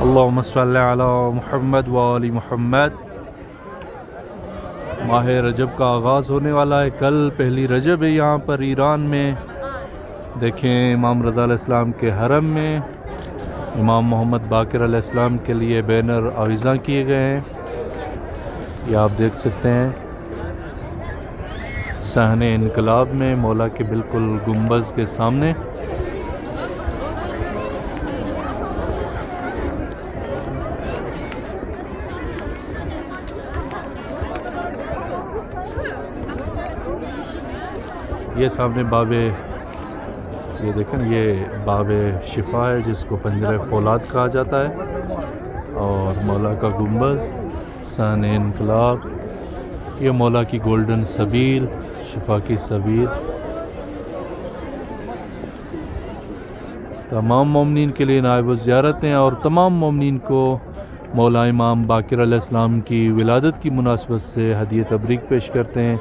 अल्लाहुम्मा सल्लि अला मुहम्मद व आलि मुहम्मद। माह रजब का आगाज़ होने वाला है। कल पहली रजब है यहाँ पर ईरान में। देखें इमाम रज़ा अलैहिस्सलाम के हरम में इमाम मोहम्मद बाक़िर अलैहिस्सलाम के लिए बैनर आविज़ां किए गए हैं। ये आप देख सकते हैं सहने इनकलाब में मौला के बिल्कुल गुंबज़ के सामने। ये सामने बाबे, ये देखें, ये बाबे शिफा है जिसको पंजरे फौलाद कहा जाता है। और मौला का गुंबज़, सहने इनकलाब, ये मौला की गोल्डन सबील, शिफा की सबील। तमाम मोमिनीन के लिए नायब ज़ियारत हैं और तमाम मोमिनीन को मौला इमाम बाक़िर अलैहिस्सलाम की विलादत की मुनासबत से हदिया तबरीक पेश करते हैं।